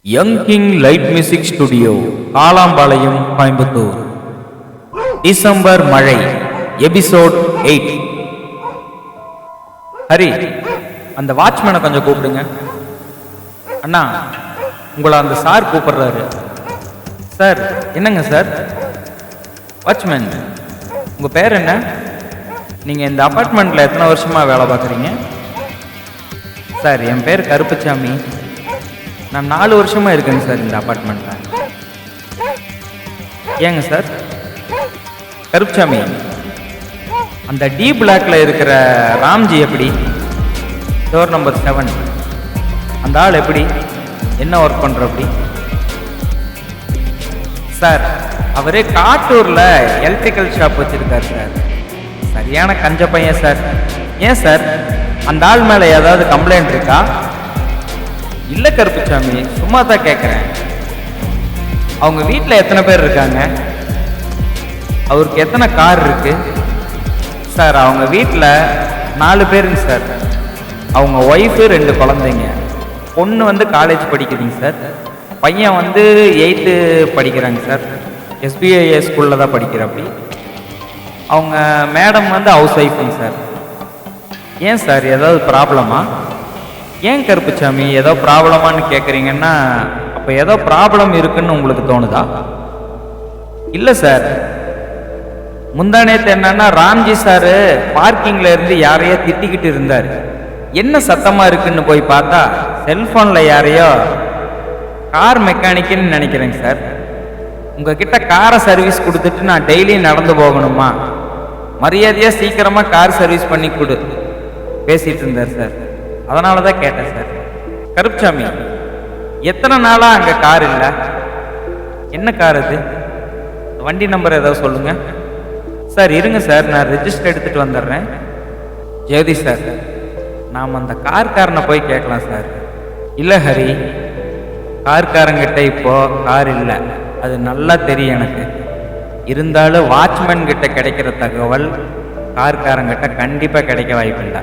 Young king light music studio, Alampalayam, Coimbatore. December மழை, episode 8. Hari, அந்த வாட்ச்மேனை கொஞ்சம் கூப்பிடுங்க. அண்ணா, உங்களை அந்த சார் கூப்பிடுறாரு. சார், என்னங்க சார்? வாட்ச்மேன், உங்கள் பேர் என்ன? நீங்கள் இந்த அப்பார்ட்மெண்ட்டில் எத்தனை வருஷமாக வேலை பார்க்குறீங்க? சார், என் பேர் கருப்புச்சாமி. நான் 4 வருஷமாக இருக்கேங்க சார் இந்த அப்பார்ட்மெண்ட்டில். ஏங்க சார்? கருப்புச்சாமி, அந்த டி பிளாக்ல இருக்கிற ராம்ஜி எப்படி? Door number 7. அந்த ஆள் எப்படி, என்ன ஒர்க் பண்ணுற அப்படி? சார், அவரே காட்டூரில் எலக்ட்ரிக்கல் ஷாப் வச்சுருக்கார் சார். சரியான கஞ்ச பையன் சார். ஏன் சார், அந்த ஆள் மேலே ஏதாவது கம்ப்ளைண்ட் இருக்கா? இல்லை கருப்புச்சாமி, சும்மா தான் கேட்குறேன். அவங்க வீட்டில் எத்தனை பேர் இருக்காங்க? அவருக்கு எத்தனை கார் இருக்கு? சார், அவங்க வீட்டில் 4 பேருங்க சார். அவங்க ஒய்ஃபு, 2 குழந்தைங்க. பொண்ணு வந்து காலேஜ் படிக்குதுங்க சார். பையன் வந்து 8th படிக்கிறாங்க சார். SBIA ஸ்கூலில் தான் படிக்கிறப்படி. அவங்க மேடம் வந்து ஹவுஸ் ஒய்ஃபுங்க சார். ஏன் சார், ஏதாவது ப்ராப்ளமா? ஏன் கருப்புச்சாமி ஏதோ ப்ராப்ளமானு கேட்குறீங்கன்னா, அப்போ ஏதோ ப்ராப்ளம் இருக்குன்னு உங்களுக்கு தோணுதா? இல்லை சார், முந்தானேத்து என்னன்னா ராம்ஜி சாரு பார்க்கிங்ல இருந்து யாரையோ திட்டிக்கிட்டு இருந்தார். என்ன சத்தமா இருக்குன்னு போய் பார்த்தா செல்போன்ல யாரையோ கார் மெக்கானிக்குன்னு நினைக்கிறேங்க சார். உங்ககிட்ட காரை சர்வீஸ் கொடுத்துட்டு நான் டெய்லியும் நடந்து போகணுமா? மரியாதையா சீக்கிரமா கார் சர்வீஸ் பண்ணி கொடு பேசிட்டு இருந்தார் சார். அதனால தான் கேட்டேன் சார். கருப்புச்சாமி, எத்தனை நாளா அங்கே கார் இல்லை? என்ன கார் அது? வண்டி நம்பர் ஏதாவது சொல்லுங்க சார். இருங்க சார், நான் ரெஜிஸ்டர் எடுத்துட்டு வந்துடுறேன். ஜெகதி சார், நாம் அந்த கார்காரனை போய் கேட்கலாம் சார். இல்லை ஹரி, கார்காரங்கிட்ட இப்போ கார் இல்லை, அது நல்லா தெரியும் எனக்கு. இருந்தாலும் வாட்ச்மேன் கிட்ட கிடைக்கிற தகவல் கார்காரங்கிட்ட கண்டிப்பாக கிடைக்க வாய்ப்பில்லை.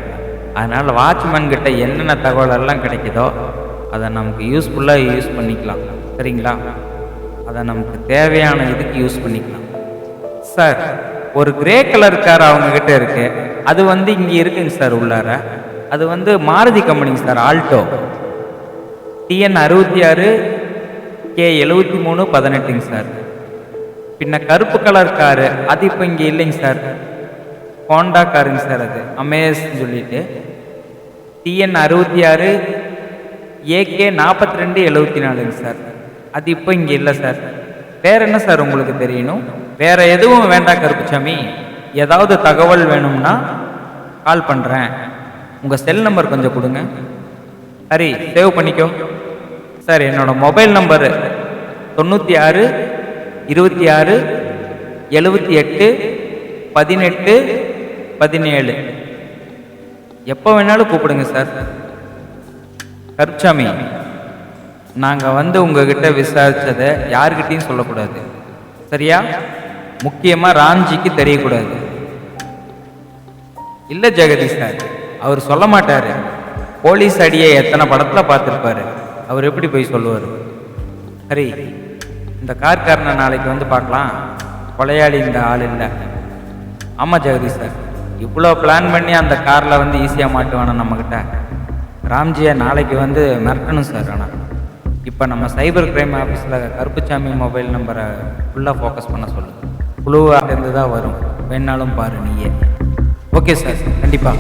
அதனால் வாட்ச்மேன் கிட்ட என்னென்ன தகவல் எல்லாம் கிடைக்குதோ அதை நமக்கு யூஸ்ஃபுல்லாக யூஸ் பண்ணிக்கலாம். சரிங்களா? அதை நமக்கு தேவையான இதுக்கு யூஸ் பண்ணிக்கலாம் சார். ஒரு கிரே கலர் கார் அவங்கக்கிட்ட இருக்கு. அது வந்து இங்கே இருக்குங்க சார் உள்ளார. அது வந்து மாருதி கம்பெனிங்க சார், ஆல்டோ. TN 66 K 7318ங்க சார். பின்ன கருப்பு கலர் காரு அது இப்போ இங்கே இல்லைங்க சார். ஹோண்டா காருங்க சார், அது அமேஸ்ன்னு சொல்லிட்டு. TN 66 AK 4274ங்க சார். அது இப்போ இங்கே இல்லை சார். வேற என்ன சார் உங்களுக்கு தெரியணும்? வேற எதுவும் வேண்டாம் கருப்புச்சாமி. ஏதாவது தகவல் வேணும்னா கால் பண்ணுறேன். உங்கள் செல் நம்பர் கொஞ்சம் கொடுங்க. சரி, சேவ் பண்ணிக்கோ சார். என்னோட மொபைல் நம்பரு 96 26 78 18 17. எப்போ வேணாலும் கூப்பிடுங்க சார். கருப்புச்சாமி, நாங்கள் வந்து உங்ககிட்ட விசாரித்ததை யார்கிட்டையும் சொல்லக்கூடாது, சரியா? முக்கியமாக ராம்ஜிக்கு தெரியக்கூடாது. இல்லை ஜெகதி சார், அவர் சொல்ல மாட்டார். போலீஸ் அடியை எத்தனை படத்தில் பார்த்துருப்பாரு, அவர் எப்படி போய் சொல்லுவார்? சரி, இந்த கார்காரனை நாளைக்கு வந்து பார்க்கலாம். கொலையாளி இந்த ஆள் இல்லை. ஆமாம் ஜெகதி சார், இவ்வளோ பிளான் பண்ணி அந்த காரில் வந்து ஈஸியாக மாட்டுவானோ நம்மக்கிட்ட. ராம்ஜியை நாளைக்கு வந்து மிரட்டணும் சார். ஆனால் இப்போ நம்ம சைபர் கிரைம் ஆஃபீஸில் கருப்புச்சாமி மொபைல் நம்பரை ஃபுல்லாக ஃபோக்கஸ் பண்ண சொல்லு. குழுவாக இருந்து தான் வரும், வேணாலும் பாரு நீயே. ஓகே சார், கண்டிப்பாக.